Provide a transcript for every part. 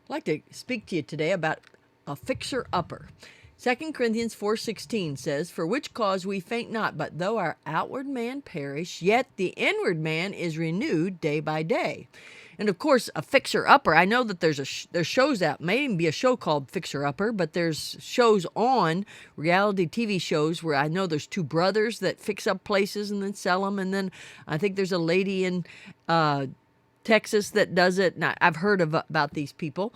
I'd like to speak to you today about a fixer-upper. 2 Corinthians 4:16 says, "For which cause we faint not, but though our outward man perish, yet the inward man is renewed day by day." And of course, a fixer-upper, I know that there's shows out, may even be a show called Fixer-Upper, but there's shows on, reality TV shows, where I know there's two brothers that fix up places and then sell them. And then I think there's a lady in Texas that does it. And I've heard about these people.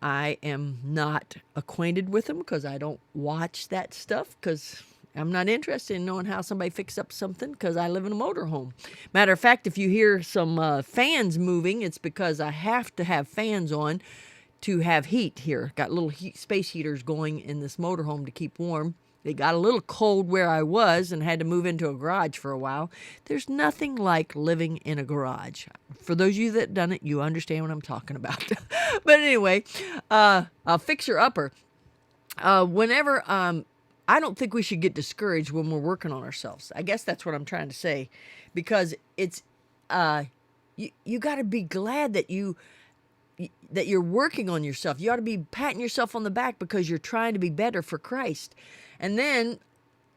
I am not acquainted with them because I don't watch that stuff, because I'm not interested in knowing how somebody fixes up something, because I live in a motorhome. Matter of fact, if you hear some fans moving, it's because I have to have fans on to have heat here. Got little space heaters going in this motorhome to keep warm. It got a little cold where I was and had to move into a garage for a while. There's nothing like living in a garage. For those of you that done it, you understand what I'm talking about. But anyway, a fixer-upper. Whenever I don't think we should get discouraged when we're working on ourselves. I guess that's what I'm trying to say, because it's you got to be glad that you're working on yourself. You ought to be patting yourself on the back because you're trying to be better for Christ. And then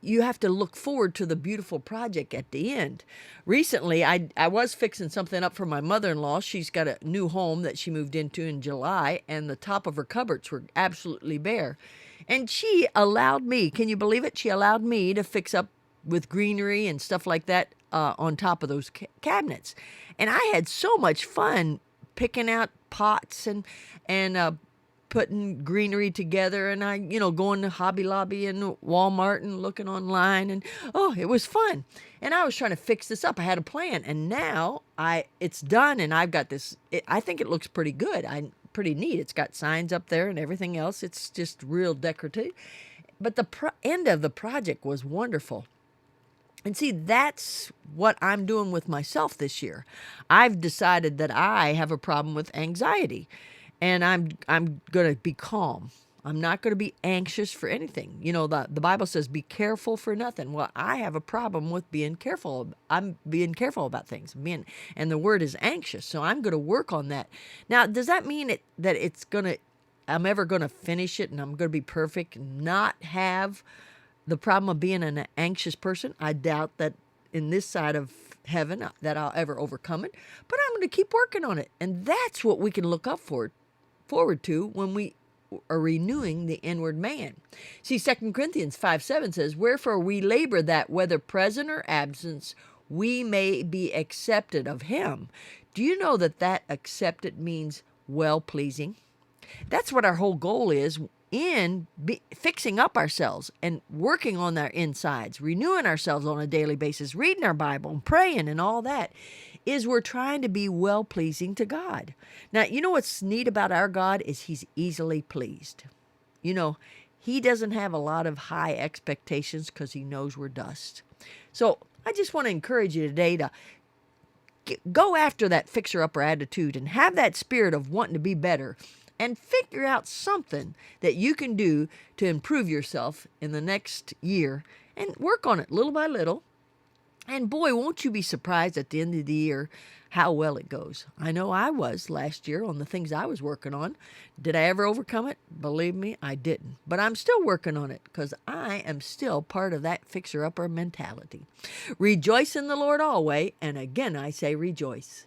you have to look forward to the beautiful project at the end. Recently, I was fixing something up for my mother-in-law. She's got a new home that she moved into in July, and the top of her cupboards were absolutely bare. And she allowed me, can you believe it? She allowed me to fix up with greenery and stuff like that on top of those cabinets. And I had so much fun picking out pots and putting greenery together, and I going to Hobby Lobby and Walmart and looking online, and it was fun. And I was trying to fix this up. I had a plan, and now it's done, and I've got this. I think it looks pretty good. Pretty neat. It's got signs up there and everything else. It's just real decorative. But the end of the project was wonderful. And see, that's what I'm doing with myself this year. I've decided that I have a problem with anxiety, and I'm going to be calm. I'm not going to be anxious for anything. The Bible says, be careful for nothing. Well, I have a problem with being careful. I'm being careful about things. And the word is anxious, so I'm going to work on that. Now, does that mean that I'm ever going to finish it and I'm going to be perfect and not have the problem of being an anxious person? I doubt that in this side of heaven that I'll ever overcome it, but I'm going to keep working on it. And that's what we can look forward to when we are renewing the inward man. See, 2 Corinthians 5:7 says, "Wherefore we labor that whether present or absent, we may be accepted of him." Do you know that accepted means well-pleasing? That's what our whole goal is in fixing up ourselves and working on our insides, renewing ourselves on a daily basis, reading our Bible and praying and all that, is we're trying to be well-pleasing to God. Now, you know what's neat about our God is he's easily pleased. He doesn't have a lot of high expectations because he knows we're dust. So I just want to encourage you today to go after that fixer-upper attitude and have that spirit of wanting to be better, and figure out something that you can do to improve yourself in the next year, and work on it little by little. And boy, won't you be surprised at the end of the year how well it goes. I know I was last year on the things I was working on. Did I ever overcome it? Believe me, I didn't. But I'm still working on it because I am still part of that fixer-upper mentality. Rejoice in the Lord always, and again I say rejoice.